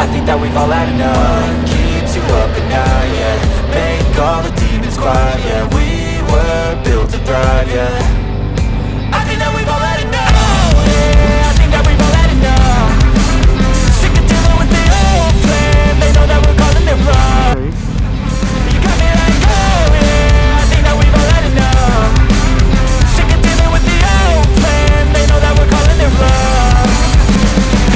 I think that we've all had enough. What keeps you up at night, yeah? Make all the demons quiet, yeah. We were built to thrive, yeah. I think that we've all had enough, yeah. I think that we've all had enough. Sick of dealing with the old plan. They know that we're calling it bluff. You got me like, oh yeah. I think that we've all had enough. Sick of dealing with the old plan. They know that we're calling it bluff.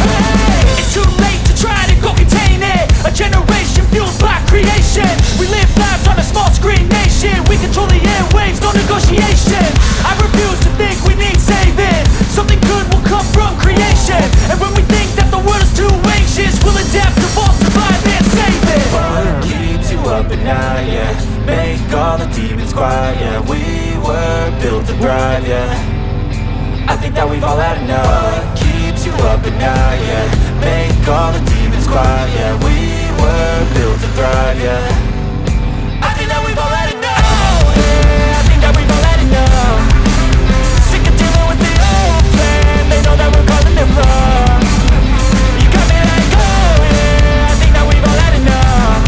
Hey, it's too late to try to go contain it. A generation fueled by creation. We live lives on a small screen nation. We control the airwaves, no negotiation. I refuse to think we need saving. Something good will come from creation. And when we think that the world is too anxious, we'll adapt, evolve, survive and save it. What keeps you up at night, yeah? Make all the demons quiet, yeah. We were built to thrive, yeah. I think that we've all had enough. What keeps you up at night, yeah? Make all the demons quiet, yeah. We were built to thrive, yeah. I think that we've all had enough, yeah. I think that we've all had enough. Sick of dealing with the old plan. They know that we're calling it bluff. You got me like, oh yeah. I think that we've all had enough.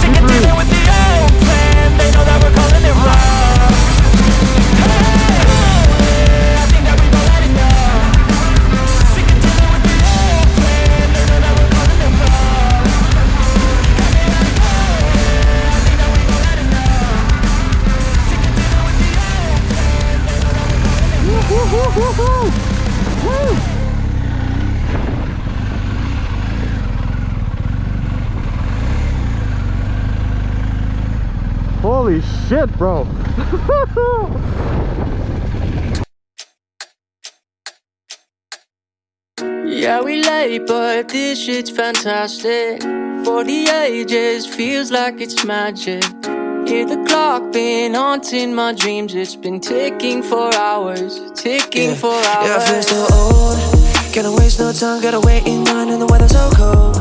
Sick of dealing with the old plan. They know that we're calling it bluff. Holy shit, bro. Yeah, we late, but this shit's fantastic. For the ages, feels like it's magic. Hear the clock been haunting my dreams. It's been ticking for hours, ticking for hours. Yeah, I feel so old. Can't waste no time, gotta wait in line and the weather's so cold.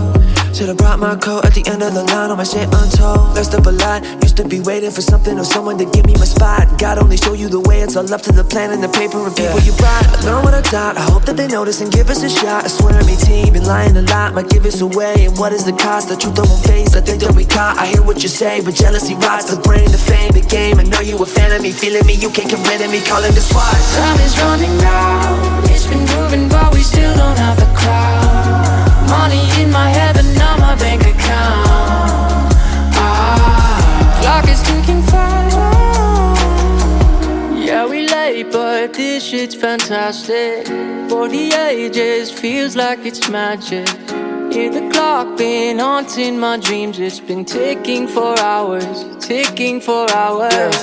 Should've brought my coat at the end of the line, on my shit untold. Messed up a lot, used to be waiting for something or someone to give me my spot. God only show you the way, it's all up to the plan and the paper and people you brought. I learned what I taught, I hope that they notice and give us a shot. I swear I'm 18, been lying a lot, might give us away. And what is the cost? The truth I won't face, I think that we caught. I hear what you say, but jealousy rots the brain, the fame, the game. I know you a fan of me, feeling me, you can't get rid of me, calling the SWAT. Time is running out, it's been moving but we still don't have the crowd. Money in my head but not my bank account. Clock is ticking fast. Yeah, we late but this shit's fantastic. For the ages, feels like it's magic. Hear the clock been haunting my dreams. It's been ticking for hours, ticking for hours.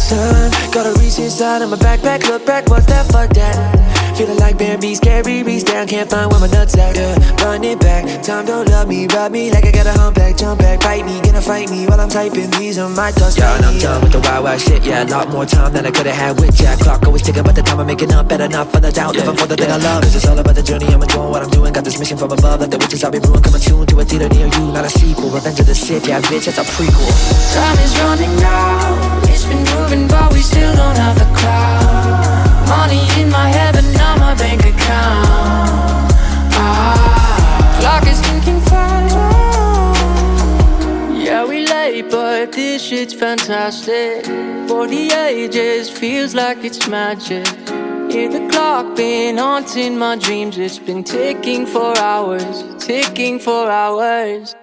Time, gotta reach inside of my backpack, look back, what's that, fuck that. Feeling like Bambi, scary, reach down, can't find where my nuts at, yeah. Run it back, time don't love me, rub me like I got a humpback, jump back, bite me, gonna fight me while I'm typing, these are my thoughts. Yeah, and I'm done with the wild shit, yeah. A lot more time than I could've had with Jack. Clock always ticking, but the time I'm making up better not for the doubt, living for the thing I love. Cause it's all about the journey, I'm enjoying what I'm doing. Got this mission from above, like the witches I'll be brewing. Coming soon to a theater near you, not a sequel. Revenge of the Sith, yeah, bitch, that's a prequel. Time is running out, it's been moving but we still don't have the crowd. Money in my head but not my bank account. Clock is ticking fast. Yeah, we late but this shit's fantastic. For the ages, feels like it's magic. Hear the clock been haunting my dreams. It's been ticking for hours, ticking for hours.